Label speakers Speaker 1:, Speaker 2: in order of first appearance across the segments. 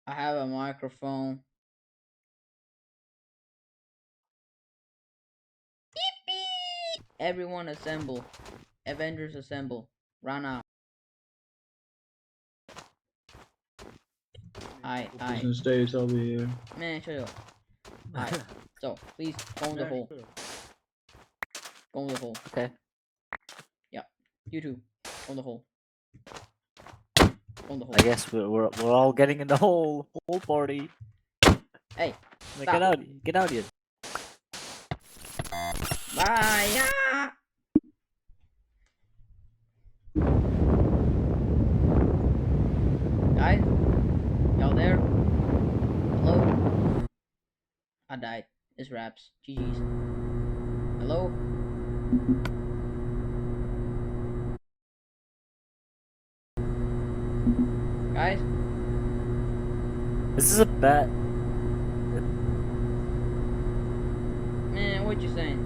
Speaker 1: I have a microphone. Beep beep. Everyone assemble. Avengers assemble. Run out. I.
Speaker 2: Business days, I'll be here.
Speaker 1: Man, shut up. Alright. So, please go in the hole. Go in the hole.
Speaker 3: Okay.
Speaker 1: Yeah. You too. Go in the hole. Go in the hole.
Speaker 3: I guess we're all getting in the whole party.
Speaker 1: Hey.
Speaker 3: Like,
Speaker 1: Stop.
Speaker 3: get out here.
Speaker 1: Bye. Yeah. Guys? Y'all there? Hello? I died. It's raps. GG's. Hello? Guys?
Speaker 3: This is a bet.
Speaker 1: Man, what you saying?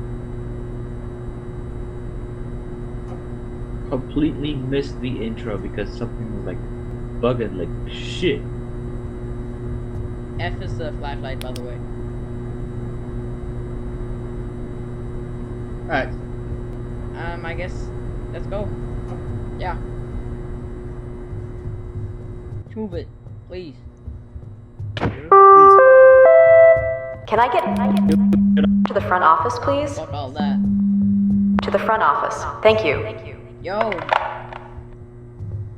Speaker 2: Completely missed the intro because something was like bugging like shit.
Speaker 1: F is the flashlight, by the way.
Speaker 2: Alright.
Speaker 1: I guess let's go. Yeah. Move it, please.
Speaker 3: Please.
Speaker 4: Can I get to the front office, please?
Speaker 1: Fuck all that.
Speaker 4: To the front office. Thank you.
Speaker 1: Yo.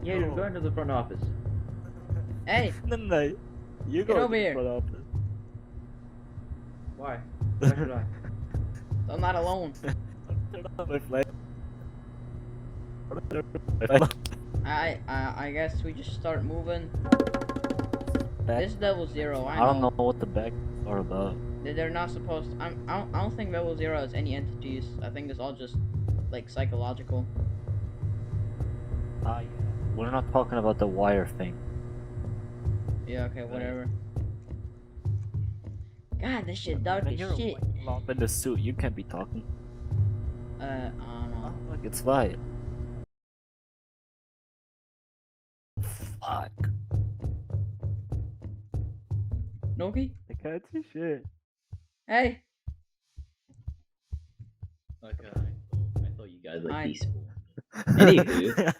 Speaker 2: Yeah, you're going to the front office.
Speaker 1: Hey.
Speaker 3: No. You
Speaker 1: Get
Speaker 3: go
Speaker 1: over
Speaker 3: to the
Speaker 1: here.
Speaker 3: front office.
Speaker 2: Why? Why should I?
Speaker 1: I'm not alone.
Speaker 3: Turn on my flame.
Speaker 1: I guess we just start moving. This level 0.
Speaker 3: I don't know what the back are about.
Speaker 1: They're not supposed to, I don't think level 0 has any entities. I think it's all just like psychological.
Speaker 3: Yeah. We're not talking about the wire thing.
Speaker 1: Yeah, okay, whatever. God, this shit dark
Speaker 3: When
Speaker 1: as
Speaker 3: you're
Speaker 1: shit.
Speaker 3: lump in the suit, you can't be talking.
Speaker 1: I don't know.
Speaker 3: Oh, look, it's fine. Fuck.
Speaker 1: Noki?
Speaker 3: I can't see shit.
Speaker 1: Hey.
Speaker 2: Okay. I thought you guys like
Speaker 1: Hi.
Speaker 2: peaceful. Anywho.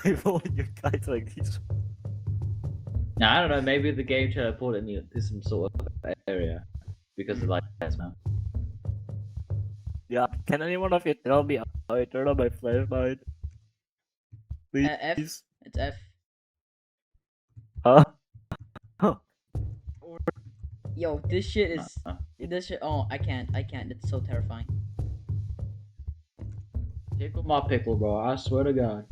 Speaker 3: I thought you guys like these.
Speaker 2: Now I don't know. Maybe the game teleported me to some sort of area because of like that now.
Speaker 3: Yeah, can anyone of you tell me how I turn on my flashlight? Please.
Speaker 1: F. It's F.
Speaker 3: Huh?
Speaker 1: Yo, this shit is. This shit. Oh, I can't. It's so terrifying.
Speaker 2: Tickle my pickle, bro. I swear to God.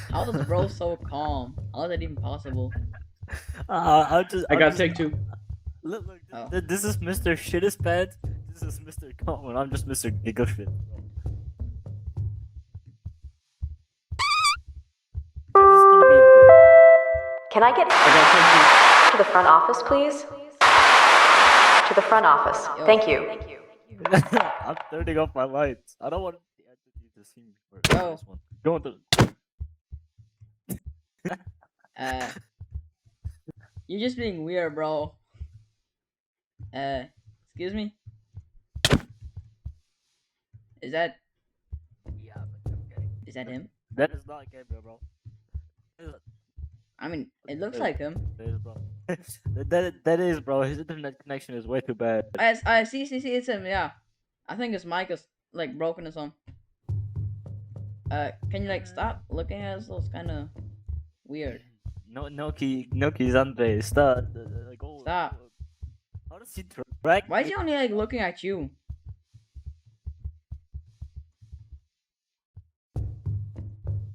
Speaker 1: How is bro so calm? How is that even possible?
Speaker 3: I
Speaker 2: gotta take two.
Speaker 3: Look,
Speaker 1: Oh.
Speaker 3: this is Mr. Shittis Pants. This is Mr. Calm, and I'm just Mr. Giggle Shit.
Speaker 4: Can I get to the front office, please? To the front office.
Speaker 1: Yo.
Speaker 4: Thank you.
Speaker 3: I'm turning off my lights. I don't want the entity to see me for
Speaker 1: Yo.
Speaker 3: this one. Go on to.
Speaker 1: You're just being weird, bro. Excuse me? Is that him?
Speaker 3: That is not Gabriel, bro.
Speaker 1: I mean, it looks like him.
Speaker 3: That is, bro. that is, bro. His internet connection is way too bad.
Speaker 1: I see, it's him, yeah. I think his mic is, like, broken or something. Can you, like, stop looking at us? It's kinda weird.
Speaker 3: Noki's Andre. Stop.
Speaker 1: Stop.
Speaker 3: How does he track?
Speaker 1: Why is he only, like, looking at you?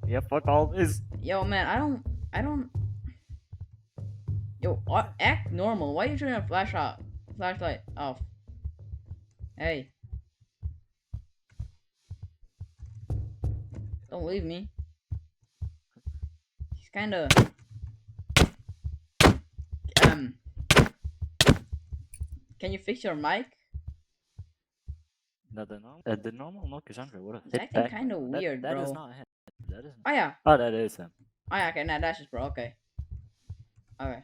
Speaker 3: Yeah, fuck all this.
Speaker 1: Yo, man, I don't... Yo, act normal. Why are you turning a flashlight off? Hey. Don't leave me. He's kinda... Can you fix your mic?
Speaker 3: No, the normal Noki's Andre would have
Speaker 1: He's
Speaker 3: hit
Speaker 1: acting
Speaker 3: back.
Speaker 1: kinda weird,
Speaker 3: that
Speaker 1: bro.
Speaker 3: is not him. That is.
Speaker 1: Oh, yeah.
Speaker 3: Oh, that is him.
Speaker 1: Oh, yeah, okay, nah, that's just bro, okay. Alright.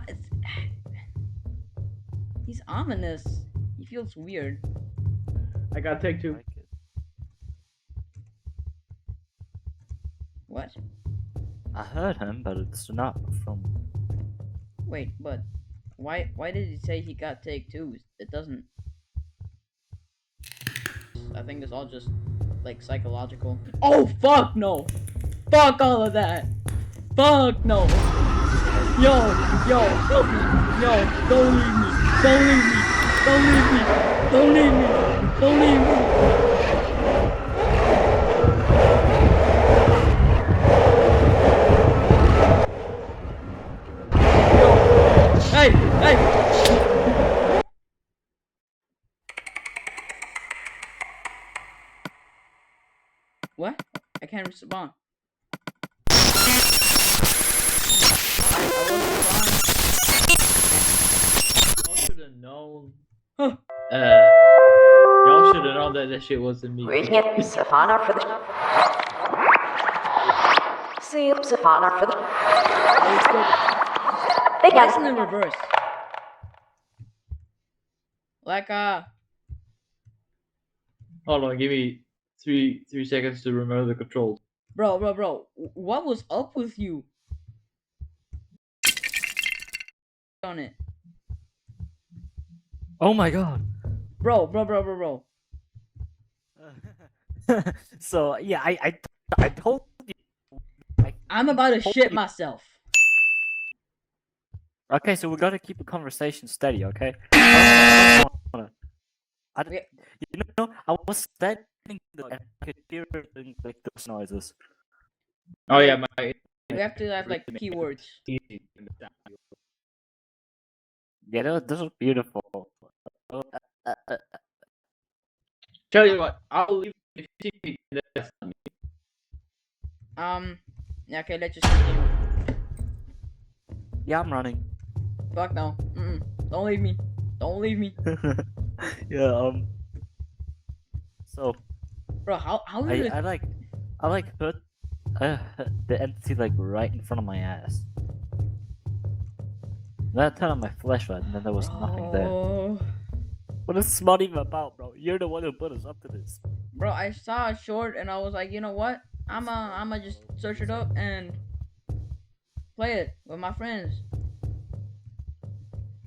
Speaker 1: It's, he's ominous. He feels weird.
Speaker 2: I gotta take two.
Speaker 3: Like it.
Speaker 1: What?
Speaker 3: I heard him, but it's not from.
Speaker 1: Wait, but why did he say he got take twos? It doesn't. I think it's all just like psychological. Oh fuck no! Fuck all of that! Fuck no! Yo, help me! Yo, don't leave me! Don't leave me! Don't leave me! Don't leave me! Don't leave me! Hey! Hey! What? I can't respond.
Speaker 2: Y'all should have known.
Speaker 1: Huh.
Speaker 2: Y'all should have known that that shit wasn't me.
Speaker 4: Reading it, Savannah for the. See, Savannah for the. They
Speaker 1: That's in
Speaker 4: got
Speaker 1: the reverse. Like
Speaker 2: Hold on, give me three seconds to remember the controls.
Speaker 1: bro, what was up with you? On it.
Speaker 3: Oh my god.
Speaker 1: Bro.
Speaker 3: So yeah, I told you.
Speaker 1: I'm about to shit myself.
Speaker 3: Okay, so we gotta keep the conversation steady, okay? I
Speaker 1: Okay.
Speaker 3: you know, I was standing there and I could hear like those noises.
Speaker 2: Oh yeah, my.
Speaker 1: We have to have like keywords.
Speaker 3: Yeah, those are beautiful.
Speaker 2: Tell you what, I'll leave if you see me. That's not me.
Speaker 1: Yeah, okay, let's just continue.
Speaker 3: Yeah, I'm running.
Speaker 1: Fuck no. Don't leave me. Don't leave me.
Speaker 3: Yeah, so
Speaker 1: Bro, how did it
Speaker 3: I like put the entity like right in front of my ass. Then I turned on my flashlight and then there was nothing there.
Speaker 1: Oh.
Speaker 3: What is smart even about, bro? You're the one who put us up to this.
Speaker 1: Bro, I saw a short and I was like, you know what? I'ma just search it up and play it with my friends.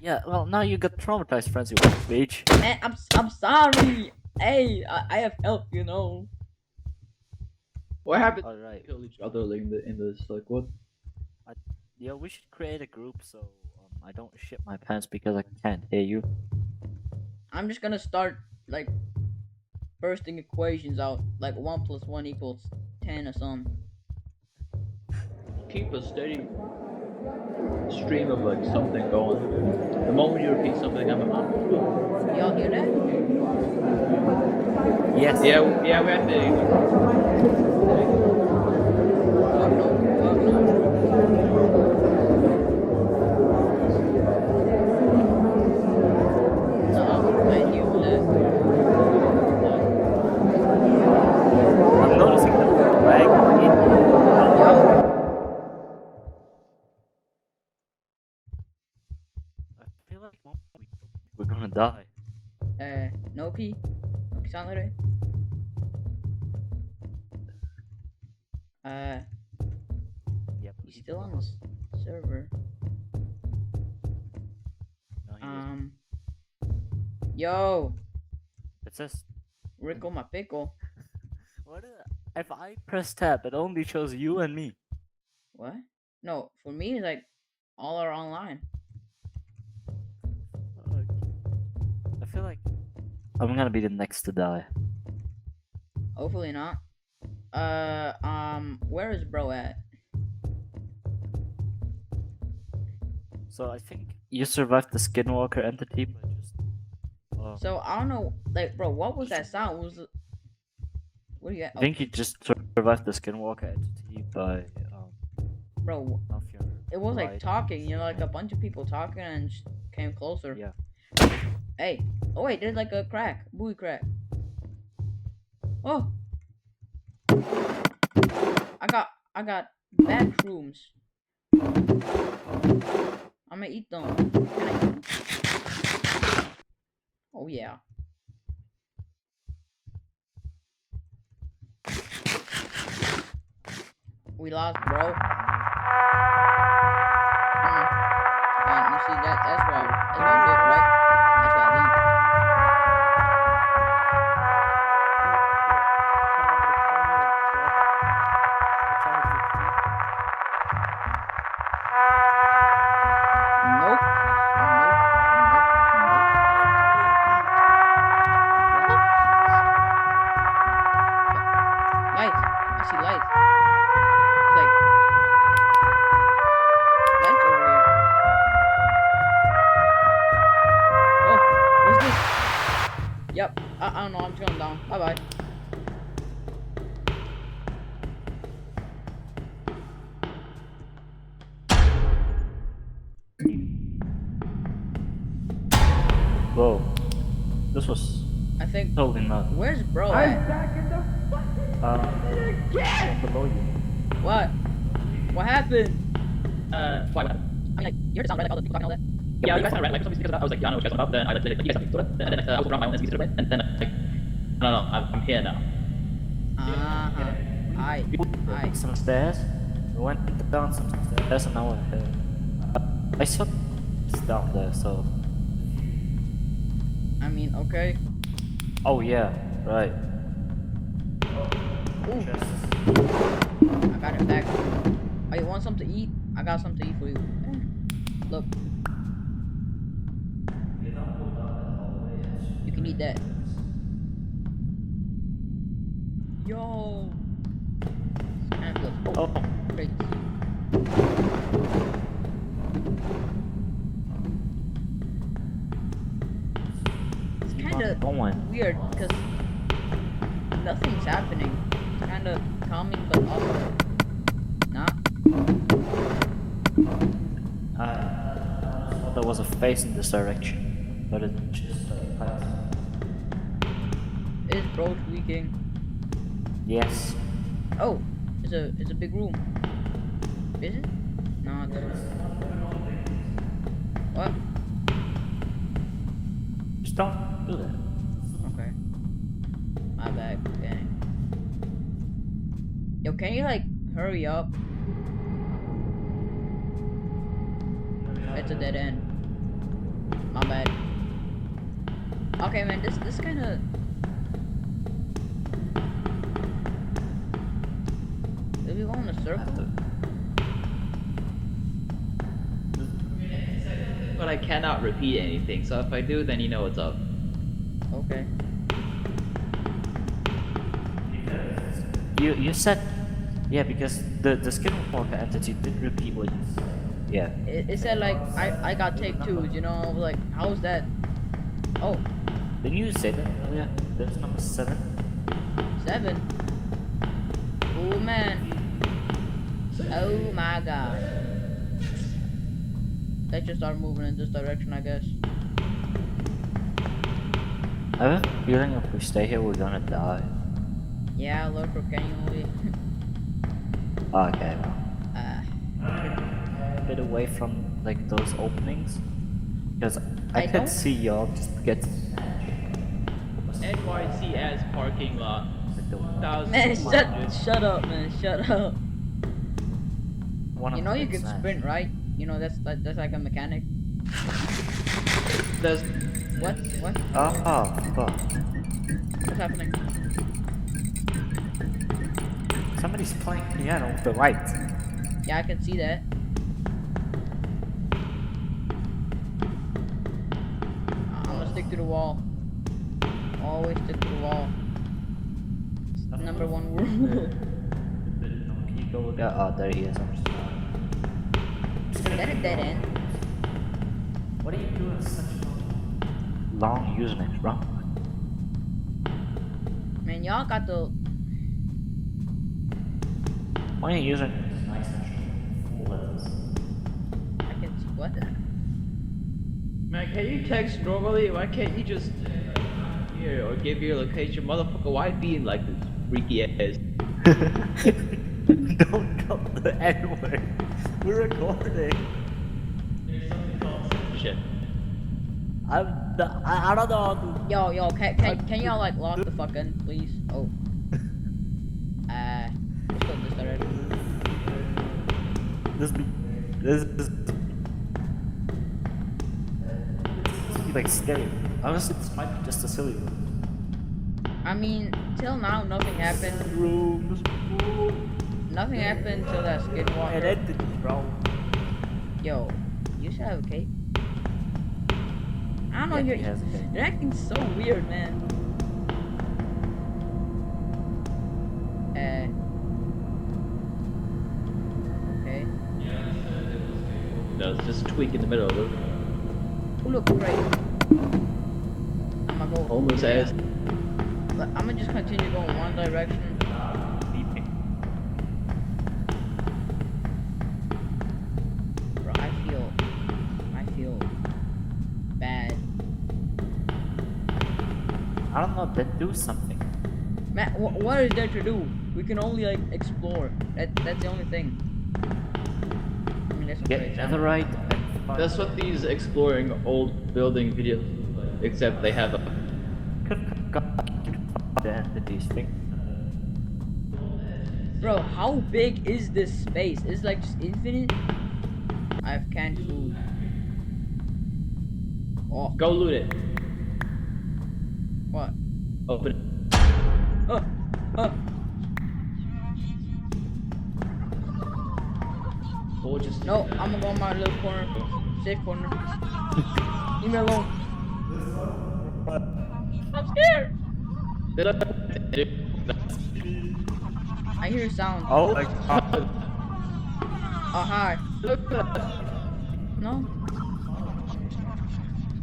Speaker 3: Yeah, well now you got traumatized friends, you bitch.
Speaker 1: Man, I'm sorry. Hey, I have help, you know.
Speaker 2: What happened?
Speaker 3: Alright.
Speaker 2: Kill each other like in this like what?
Speaker 3: Yeah, we should create a group so I don't shit my pants because I can't hear you.
Speaker 1: I'm just gonna start like bursting equations out, like 1 + 1 = 10 or something.
Speaker 2: Keep a steady stream of like something going. The moment you repeat something, I'm out.
Speaker 1: Y'all hear that?
Speaker 3: Yes.
Speaker 2: Yeah, we have to.
Speaker 1: Fuck no, fuck no. I hear that.
Speaker 3: I'm noticing the lag in I feel like we're gonna die.
Speaker 1: No P sound right?
Speaker 3: Yeah, but
Speaker 1: He's still on this server.
Speaker 3: No, he isn't.
Speaker 1: Yo,
Speaker 3: It says
Speaker 1: Rickle my pickle.
Speaker 3: what if I press tab it only shows you and me.
Speaker 1: What? No, for me it's like all are online.
Speaker 3: Fuck. I feel like I'm gonna be the next to die.
Speaker 1: Hopefully not. Where is bro at?
Speaker 3: So I think you survived the Skinwalker entity, but just
Speaker 1: So I don't know, like, bro, what was that sound? Was it? What do you got?
Speaker 3: I think you just survived the Skinwalker entity by
Speaker 1: Bro,
Speaker 3: off your
Speaker 1: it was like
Speaker 3: right.
Speaker 1: talking, you know, like a bunch of people talking and came closer.
Speaker 3: Yeah.
Speaker 1: Hey, oh wait, there's like a crack, buoy crack. Oh, I got backrooms. I'm gonna eat them. Can I eat them? Oh yeah. We lost, bro. And you see that? That's why I live, right? That's why I leave. Nope. Lights. I see lights. It's like lights over here. Oh, what's this? Yep. I don't know. I'm just going down. Bye bye.
Speaker 3: Whoa. This was
Speaker 1: I think.
Speaker 3: totally not.
Speaker 1: Where's bro at?
Speaker 3: Below you.
Speaker 1: What? What happened?
Speaker 2: Why?
Speaker 1: I mean, like, you heard the sound, right? Like all the people talking all that.
Speaker 2: Yeah, you guys kind of right. Like, because I was like, yeah, I know what you guys are about. Then I like, you guys have to do it. And then I was around my own and speak and then like, I don't know. I'm here now.
Speaker 1: Hi.
Speaker 3: Some stairs. We went down some stairs and now we're here. I saw it's down there, so.
Speaker 1: I mean, okay.
Speaker 3: Oh yeah, right.
Speaker 1: Ooh. I got it back. Oh, you want something to eat? I got something to eat for you. Look. You can eat that. Yo. And look.
Speaker 3: Oh.
Speaker 1: Great. It's kind of weird because nothing's happening. It's kind of calming, but also not.
Speaker 3: There was a face in this direction, but it just passed.
Speaker 1: Is bro tweaking?
Speaker 3: Yes.
Speaker 1: Oh, it's a big room. Is it? No, it's not. What?
Speaker 3: Just don't do that.
Speaker 1: Okay. My bad, gang. Yo, can you like hurry up? It's a dead end. My bad. Okay, man, this kind of. Did we go in a circle?
Speaker 2: But I cannot repeat anything. So if I do, then you know what's up.
Speaker 1: Okay.
Speaker 3: You said, yeah, because the skinwalker entity did repeat what you said. Yeah.
Speaker 1: It said like I got take twos, you know, like how's that? Oh,
Speaker 3: Didn't you say that earlier? There's number 7.
Speaker 1: 7. Oh man. Oh my god. Let's just start moving in this direction, I guess.
Speaker 3: I have a feeling if we stay here, we're gonna die.
Speaker 1: Yeah, look for Kenny.
Speaker 3: Okay, well. A bit away from like those openings, because I
Speaker 1: don't-
Speaker 3: can see y'all just get.
Speaker 2: NYC as parking lot.
Speaker 1: Man, shut up, man, shut up. You know you can
Speaker 3: sprint.
Speaker 1: sprint, right? You know that's like a mechanic.
Speaker 2: There's
Speaker 1: What? What?
Speaker 3: Oh fuck!
Speaker 1: What's happening?
Speaker 3: Somebody's playing piano with the light.
Speaker 1: Yeah, I can see that. I'm gonna stick to the wall. Always stick to the wall. Number 1 rule.
Speaker 3: Oh, there he is.
Speaker 1: Is that a dead end?
Speaker 3: What are you doing such long usernames, bro?
Speaker 1: Man, y'all got the.
Speaker 3: Why are you using nice and letters?
Speaker 1: I can see what?
Speaker 2: man, can you text normally? Why can't you just here or give your location, motherfucker? Why being like this freaky ass?
Speaker 3: Don't go anywhere. We're recording.
Speaker 2: Shit.
Speaker 3: I don't know how to...
Speaker 1: Yo, can y'all like lock the fuck in, please? Oh. Let's go this direction.
Speaker 3: This be like scary. Honestly, this might be just a silly room.
Speaker 1: I mean, till now nothing happened.
Speaker 3: Rooms.
Speaker 1: Nothing happened till that skinwalker.
Speaker 3: And entity, bro.
Speaker 1: Yo, you should have a cape. I don't know,
Speaker 3: Yeah, he has a cape.
Speaker 1: you're acting so weird, man. Okay.
Speaker 2: No, it's just a tweak in the middle of it.
Speaker 1: Oh, look, great. I'ma go.
Speaker 2: Almost ass.
Speaker 1: But I'ma just continue going one direction. Bro, I feel bad.
Speaker 3: I don't know, then do something.
Speaker 1: Man, what is there to do? We can only like explore. That's the only thing. I mean, that's
Speaker 3: Get netherite and find...
Speaker 2: That's what these exploring old building videos, except they have a.
Speaker 3: the entities thing.
Speaker 1: Bro, how big is this space? Is like just infinite? I have canned food. Oh,
Speaker 2: Go loot it.
Speaker 1: what?
Speaker 2: Open it.
Speaker 1: Oh, oh.
Speaker 2: Or just.
Speaker 1: No, I'm gonna go in my little corner. Safe corner. Leave me alone. I'm scared. I hear sound.
Speaker 3: Oh my god.
Speaker 1: Oh, hi. No?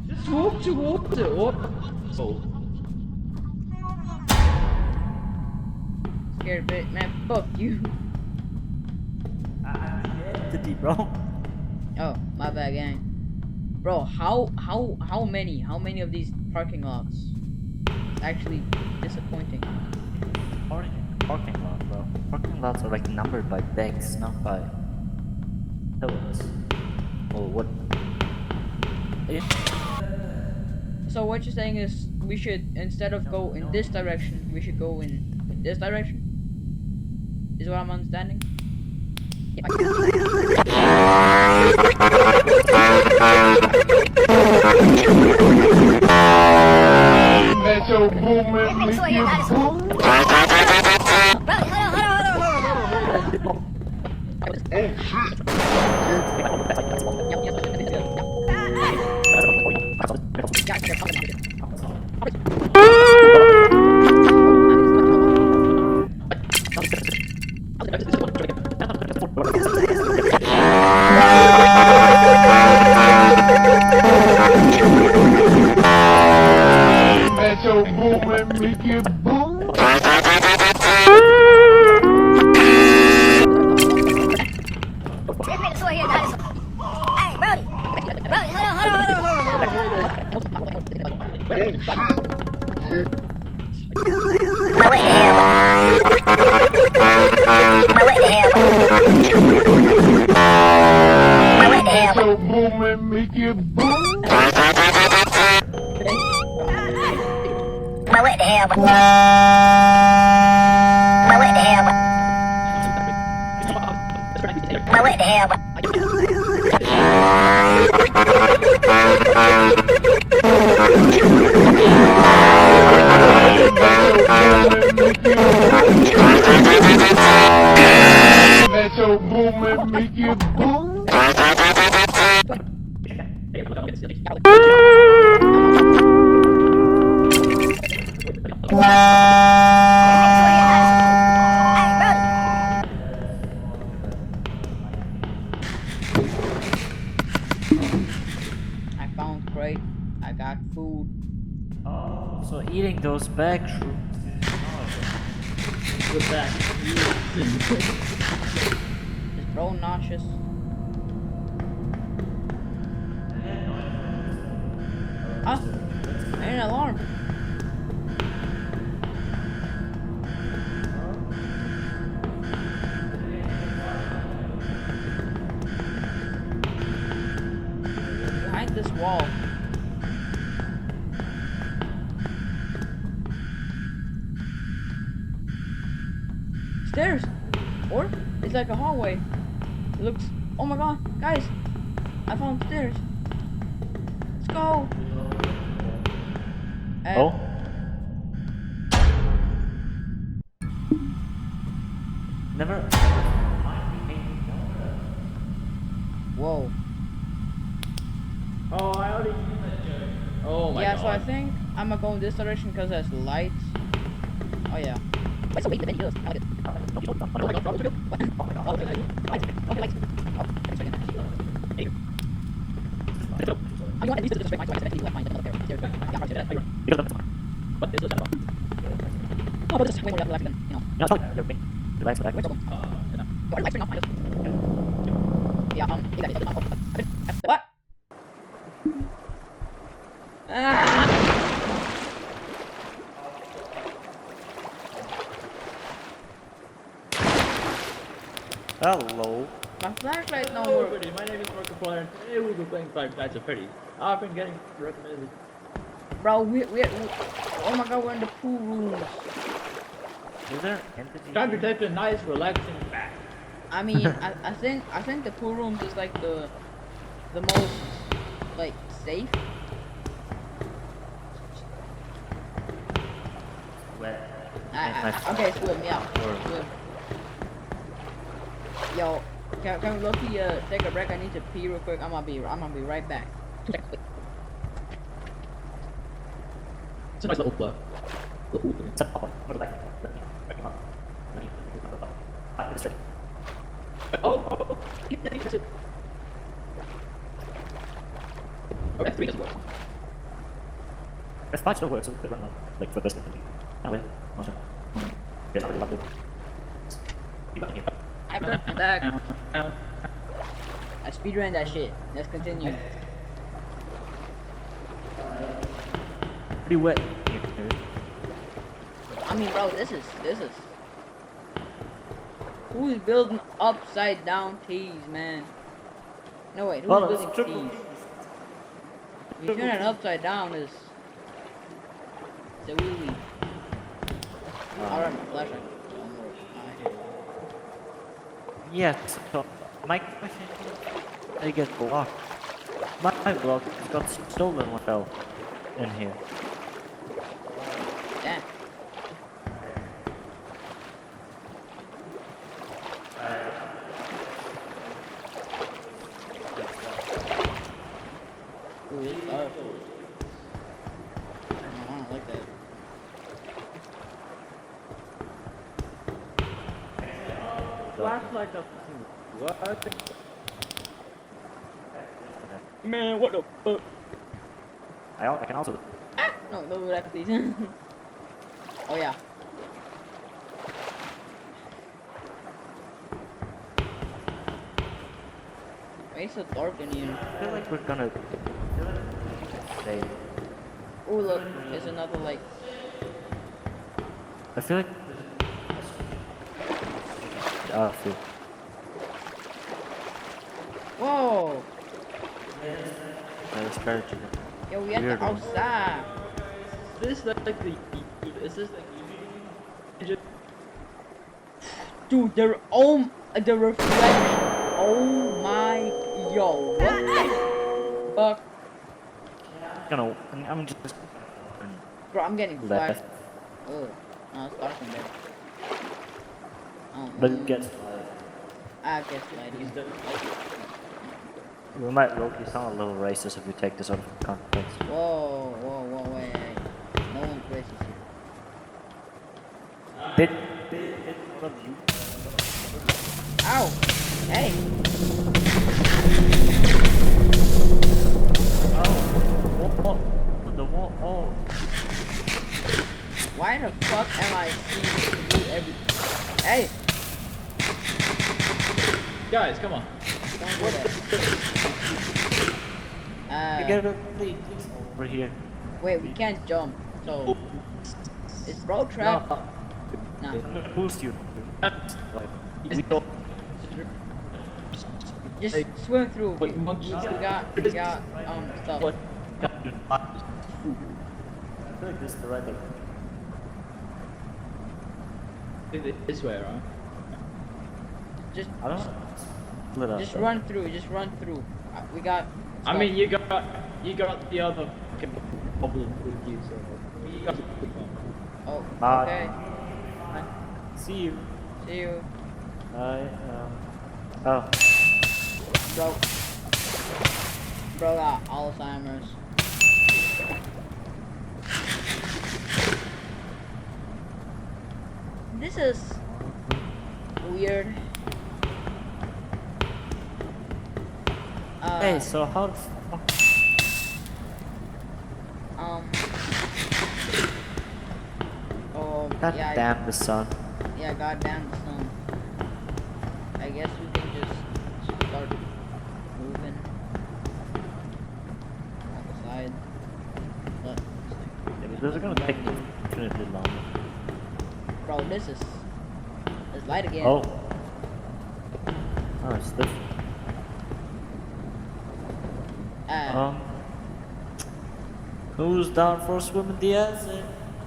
Speaker 2: Just walk towards it. What? So.
Speaker 1: Scared a bit, man. Fuck you.
Speaker 3: Entity, bro.
Speaker 1: Oh, my bad, gang. Bro, how many of these parking lots? Actually disappointing.
Speaker 3: Parking lot, bro. Parking lots are like numbered by banks, not by pillars. Or what?
Speaker 1: So what you're saying is we should, instead of go in this direction, we should go in this direction? Is what I'm understanding?
Speaker 5: Metro Boomin, make you boom. Metro Boomin, make you boom. Metro Boomin, make you boom. Metro Boomin, make you boom.
Speaker 1: I found crate. I got food.
Speaker 3: Oh, so eating those backrooms.
Speaker 2: Go back.
Speaker 1: Is bro nauseous? Huh? Ain't an alarm. stairs, or it's like a hallway. It looks. Oh my god, guys! I found stairs. Let's go.
Speaker 3: Oh. Never.
Speaker 1: Whoa.
Speaker 2: Oh, I already used that joke. Oh my
Speaker 1: Yeah,
Speaker 2: god.
Speaker 1: so I think I'm gonna go in this direction because there's lights. Oh yeah. Wait, so wait, the videos. I like it. You want at least to destroy my twice, eventually you might find another pair. What is this about? Oh, but just way more left than, you know.
Speaker 3: Yeah, sorry. Relax, relax.
Speaker 1: Where's the one? Your lights turning off, minus. Yeah, exactly. What? Ah!
Speaker 3: Hello.
Speaker 1: My flashlight no
Speaker 2: Hello
Speaker 1: more.
Speaker 2: everybody, my name is Marco Potter and today we'll be playing Five Nights at Freddy's. I've been getting recommended.
Speaker 1: Bro, we oh my god, we're in the pool rooms.
Speaker 3: Is there entity?
Speaker 2: Time to take a nice relaxing bath.
Speaker 1: I mean, I think the pool rooms is like the most like safe.
Speaker 3: Where?
Speaker 1: Okay, swim, yeah.
Speaker 3: Or-
Speaker 1: Swim. Yo, can we look take a break? I need to pee real quick. I'm gonna be right back. 2 seconds. Wait.
Speaker 2: It's a nice little blur. Oh. Okay, 3 doesn't work.
Speaker 3: It's fine, still works. It's like for this thing. Oh, wait. Awesome. Yes, I love it.
Speaker 1: I'm back. I speedran that shit. Let's continue.
Speaker 3: Pretty wet.
Speaker 1: I mean, bro, this is. Who's building upside down keys, man? No wait, who's
Speaker 3: Well,
Speaker 1: building
Speaker 3: it's triple
Speaker 1: keys? If you're an upside down, is it's a wee wee. Alright, my flashlight.
Speaker 3: Yes, so my question is, I get blocked. My block got stolen when I fell in here.
Speaker 1: Damn. Ooh, it's dark. I don't like that.
Speaker 2: Flashlight doesn't work. Man, what the fuck?
Speaker 3: I can also.
Speaker 1: No, don't do that, please. Oh yeah. Why is it so dark in here?
Speaker 3: I feel like we're gonna stay.
Speaker 1: Oh look, there's another like.
Speaker 3: I feel like. Ah, feel.
Speaker 1: Whoa!
Speaker 3: There's courage in it.
Speaker 1: Yo, we at
Speaker 3: Weird
Speaker 1: the
Speaker 3: one.
Speaker 1: outside.
Speaker 2: Is this like the? Is this like?
Speaker 1: Dude, the reflection. Oh my, yo, what the fuck?
Speaker 3: I'm just.
Speaker 1: Bro, I'm getting
Speaker 3: Left.
Speaker 1: flashed. Ugh, no, it's dark in there. Oh,
Speaker 3: But it gets.
Speaker 1: I guess lighting.
Speaker 3: We might look. You sound a little racist if we take this out of context.
Speaker 1: Whoa, wait. No one's racist here.
Speaker 3: Bit of you.
Speaker 1: Ow! Hey!
Speaker 3: Oh, the wall. Oh.
Speaker 1: Why the fuck am I seeing you every... Hey!
Speaker 2: Guys, come on.
Speaker 1: Don't do that.
Speaker 3: You gotta please over here.
Speaker 1: Wait, we can't jump, so... Is bro trapped?
Speaker 3: No.
Speaker 1: Nah.
Speaker 3: I'm gonna boost you.
Speaker 2: We don't.
Speaker 1: Just swim through. We
Speaker 2: monkey.
Speaker 1: got stuff.
Speaker 2: What?
Speaker 3: I feel like this is the right way.
Speaker 2: This way, right?
Speaker 1: just,
Speaker 3: I don't split up.
Speaker 1: just
Speaker 3: though.
Speaker 1: run through. Just run through. We got.
Speaker 2: I
Speaker 1: stuff.
Speaker 2: mean, you got the other problem with you, so you got.
Speaker 1: Oh,
Speaker 3: Bye.
Speaker 1: okay.
Speaker 3: See you.
Speaker 1: See you,
Speaker 3: Oh.
Speaker 1: bro. Bro got Alzheimer's. This is weird.
Speaker 3: Hey, so how the fuck?
Speaker 1: Oh,
Speaker 3: God
Speaker 1: yeah,
Speaker 3: damn the sun.
Speaker 1: yeah, goddamn the sun. I guess we can just start moving on the side. But,
Speaker 3: Yeah, but this is gonna take infinitely long.
Speaker 1: bro, this is light again.
Speaker 3: Oh. Oh, it's this. Who's down for a swim in the acid?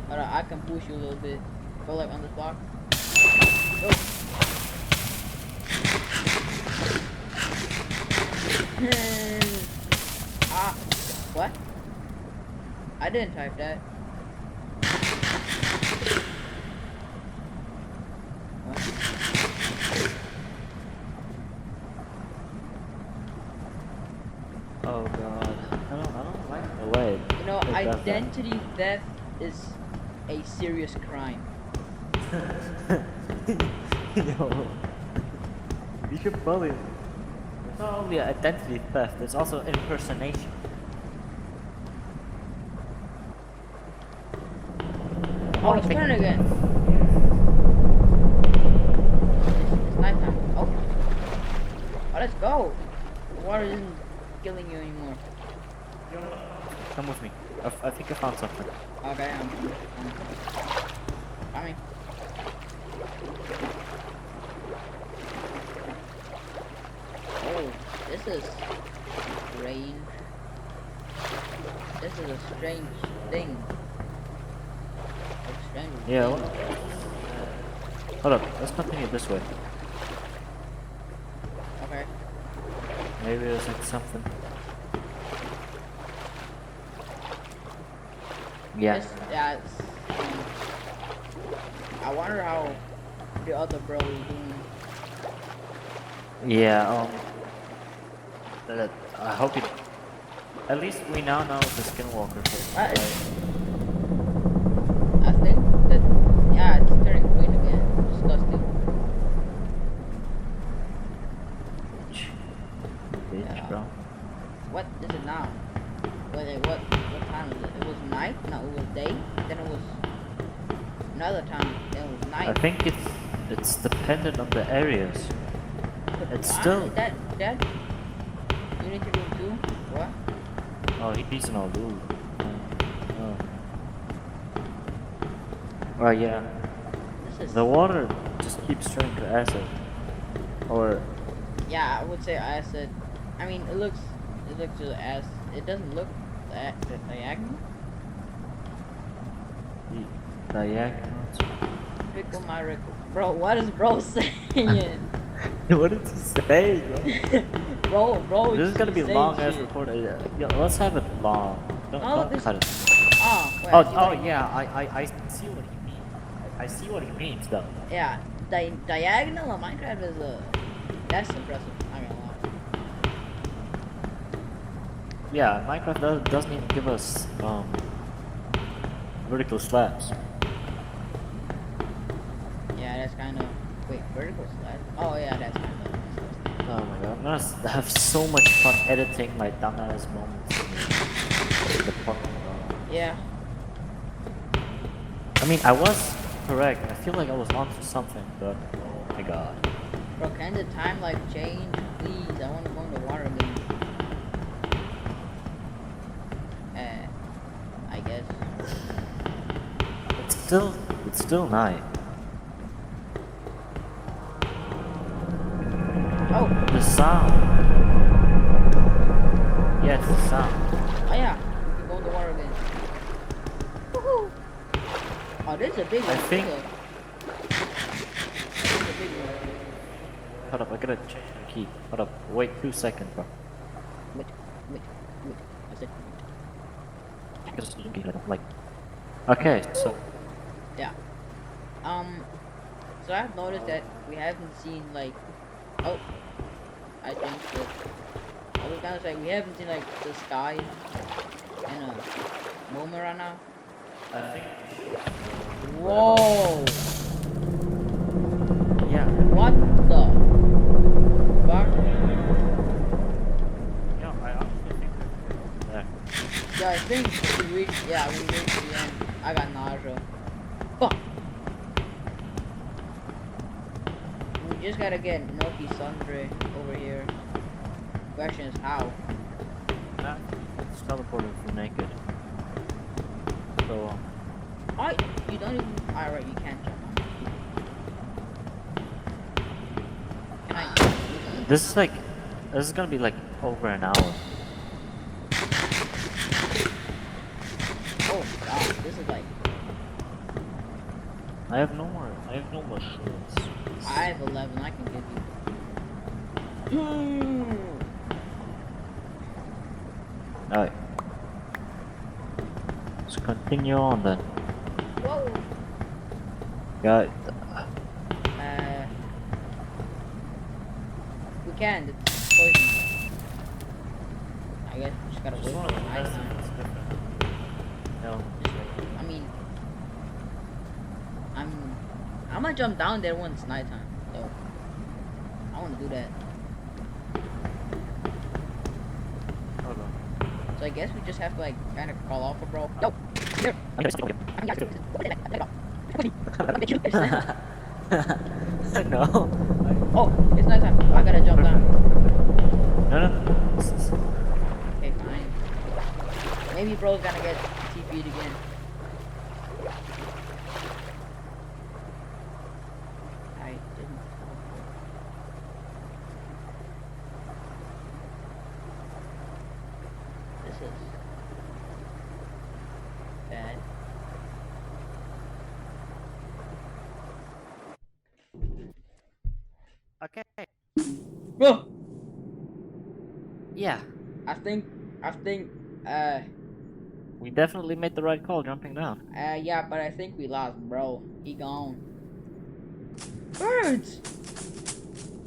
Speaker 1: Hold on, I can push you a little bit. Go like on this block. Go. Ah, what? I didn't type that. What?
Speaker 3: Oh god. I don't like the way.
Speaker 1: You know,
Speaker 3: it does that.
Speaker 1: identity theft is a serious crime.
Speaker 3: Yo. You should probably. It's not only identity theft, it's also impersonation.
Speaker 1: Oh, it's turning again. It's nighttime. Oh. Oh, let's go. The water isn't killing you anymore.
Speaker 3: Come with me. I think I found something.
Speaker 1: Okay, I'm coming. Oh, this is strange. This is a strange thing. Like strange
Speaker 3: Yeah,
Speaker 1: thing.
Speaker 3: Hold up, let's continue this way.
Speaker 1: Okay.
Speaker 3: Maybe there's like something. Yeah.
Speaker 1: Yeah, I wonder how the other bro is doing.
Speaker 3: Yeah, I hope it. At least we now know the skinwalker thing.
Speaker 1: I think that, yeah, it's turning green again. Disgusting.
Speaker 3: Bitch,
Speaker 1: Yeah.
Speaker 3: bro.
Speaker 1: What is it now? Wait, what time is it? It was night? No, it was day. Then it was another time. Then it was
Speaker 3: I
Speaker 1: night.
Speaker 3: think it's dependent on the areas. It's still.
Speaker 1: That you need to do too. What?
Speaker 3: Oh, he's an old dude. Oh yeah.
Speaker 1: This is.
Speaker 3: The water just keeps turning to acid. Or
Speaker 1: Yeah, I would say acid. I mean, it looks just as. It doesn't look diagonal.
Speaker 3: diagonals.
Speaker 1: Pickle my rickle. Bro, what is bro saying?
Speaker 3: What did you say, bro?
Speaker 1: bro.
Speaker 3: This is gonna be
Speaker 1: saying
Speaker 3: long as
Speaker 1: shit.
Speaker 3: recorded. Yeah, let's have it long. Don't
Speaker 1: Oh,
Speaker 3: don't
Speaker 1: this-
Speaker 3: cut it.
Speaker 1: Oh, wait,
Speaker 3: Oh,
Speaker 1: I see
Speaker 3: oh
Speaker 1: what he-
Speaker 3: yeah, I see what he means. I see what he means though.
Speaker 1: Yeah, diagonal on Minecraft is that's impressive. I'm gonna lie.
Speaker 3: Yeah, Minecraft doesn't even give us vertical slabs.
Speaker 1: Yeah, that's kind of wait vertical slash. Oh yeah, that's kind of.
Speaker 3: Oh my god, I'm gonna have so much fun editing my dumbass moments in the parking lot.
Speaker 1: Yeah.
Speaker 3: I mean, I was correct. I feel like I was onto something, but oh my god.
Speaker 1: Bro, can the time like change, please? I want to go in the water again. I guess.
Speaker 3: It's still night.
Speaker 1: Oh,
Speaker 3: The sound. Yeah, it's the sound.
Speaker 1: oh yeah, we can go in the water again. Woohoo! Oh, this is a big one.
Speaker 3: I think-
Speaker 1: This is a big one.
Speaker 3: hold up, I gotta change my key. Hold up, wait 2 seconds, bro.
Speaker 1: Wait. I said,
Speaker 3: Because I don't like. Okay, so
Speaker 1: yeah. So I've noticed that we haven't seen like, oh, I think that I was gonna say we haven't seen like the sky in a moment right now.
Speaker 3: I think.
Speaker 1: Whoa!
Speaker 3: Yeah.
Speaker 1: What the fuck?
Speaker 3: Yeah, I honestly think that.
Speaker 1: Yeah, I think we reached the end. I got nausea. Fuck! We just gotta get Noki Sundre over here. Question is how?
Speaker 3: Nah, it's teleported for naked. So,
Speaker 1: You don't even. Alright, you can't jump on. Can I?
Speaker 3: this is gonna be like over an hour.
Speaker 1: Oh god, this is like.
Speaker 3: I have no more shields.
Speaker 1: I have 11. I can give you.
Speaker 3: Alright. Let's continue on then.
Speaker 1: Whoa.
Speaker 3: Got
Speaker 1: We can. It's poison. I guess we just gotta wait for the nighttime.
Speaker 3: No.
Speaker 1: I mean, I'm gonna jump down there when it's nighttime. So I wanna do that.
Speaker 3: Hold on.
Speaker 1: So I guess we just have to like kind of crawl off a bro. No. Here.
Speaker 3: No.
Speaker 1: Oh, it's nighttime. I gotta jump down.
Speaker 3: No.
Speaker 1: Okay, fine. Maybe bro's gonna get TP'd again. I didn't. This is bad.
Speaker 3: Okay.
Speaker 1: Bro,
Speaker 3: Yeah.
Speaker 1: I think,
Speaker 3: We definitely made the right call jumping down.
Speaker 1: yeah, but I think we lost, bro. He gone. Birds!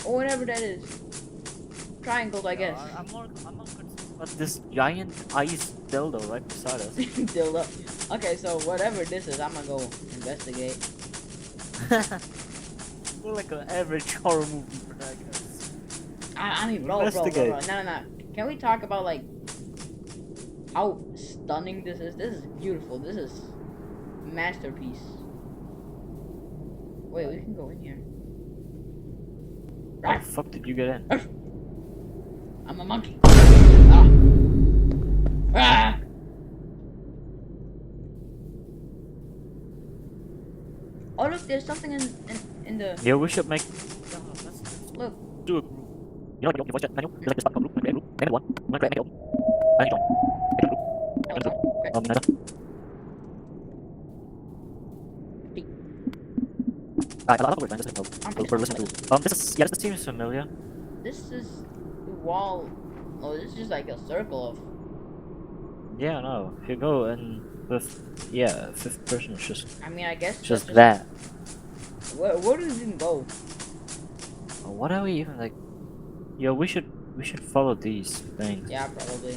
Speaker 1: Or whatever that is. Triangles, I guess.
Speaker 3: I'm more concerned about this giant ice dildo right beside us.
Speaker 1: Dildo. Okay, so whatever this is, I'm gonna go investigate.
Speaker 3: We're like an average horror movie protagonist.
Speaker 1: I mean, bro.
Speaker 3: Investigate.
Speaker 1: No. Can we talk about, like, how stunning this is? This is beautiful. This is masterpiece. Wait, we can go in here.
Speaker 3: How the fuck did you get in?
Speaker 1: I'm a monkey. Ah. Ah. Oh look, there's something in the.
Speaker 3: Yeah, we should make.
Speaker 1: Look.
Speaker 3: Do a group. You know, your voice chat menu. There's like this button called group. Make a group. Make one. I'm gonna create a group. I need join. Make a group. Neither. Alright, a lot of words, man. Just we're listening to. This seems familiar.
Speaker 1: This is the wall. Oh, this is just like a circle of.
Speaker 3: Yeah, no. If you go in with, yeah, fifth person, it's just.
Speaker 1: I mean, I guess.
Speaker 3: Just
Speaker 1: that's
Speaker 3: that.
Speaker 1: Where does it even go?
Speaker 3: What are we even like? Yeah, we should follow these things.
Speaker 1: Yeah, probably.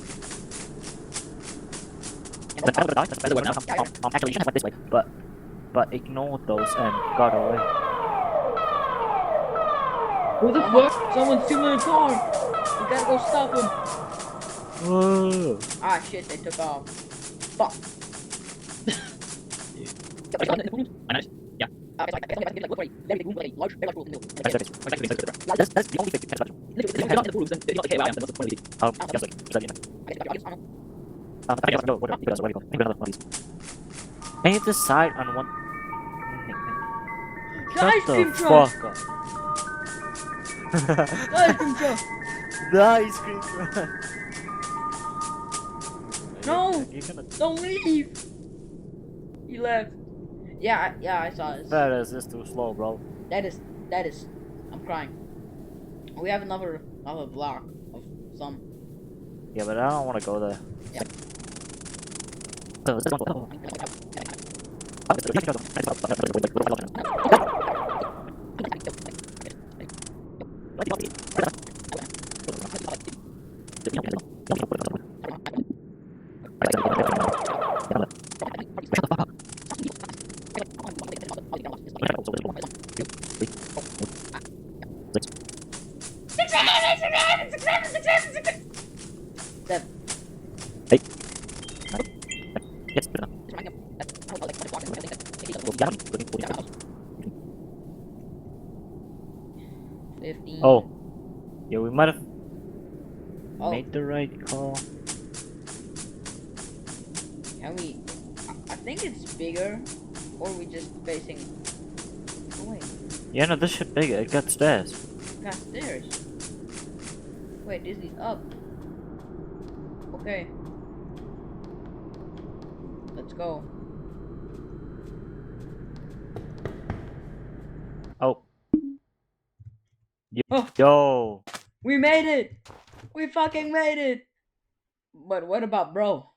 Speaker 3: Actually, you should have went this way, but ignored those and got away.
Speaker 1: Who the fuck? Someone's stealing a car. We gotta go stop him.
Speaker 3: Whoa!
Speaker 1: Ah, shit! They took off. Fuck.
Speaker 2: Nice. Yeah.
Speaker 1: That's the
Speaker 3: only thing. Can you decide on one?
Speaker 1: The ice cream truck! The ice cream truck!
Speaker 3: The ice cream truck!
Speaker 1: No! Don't leave! He left. Yeah, I saw this.
Speaker 3: That is just too slow, bro.
Speaker 1: That is. I'm crying. We have another block of some.
Speaker 3: Yeah, but I don't want to go there.
Speaker 1: Yeah. Seven.
Speaker 3: Oh, yeah, we might have
Speaker 1: Oh.
Speaker 3: made the right call.
Speaker 1: Can we? I think it's bigger, or we just facing. Oh wait,
Speaker 3: Yeah, no, this shit bigger. It got stairs.
Speaker 1: got stairs. Wait, this is up. Okay. Let's go.
Speaker 3: Oh.
Speaker 1: Oh.
Speaker 3: Yo.
Speaker 1: We made it! We fucking made it! But what about bro?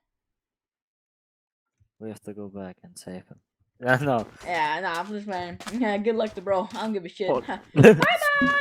Speaker 3: We have to go back and save him. No.
Speaker 1: Yeah, nah, I'm just man. Yeah, good luck to bro. I don't give a shit.
Speaker 3: Oh.
Speaker 1: Bye bye!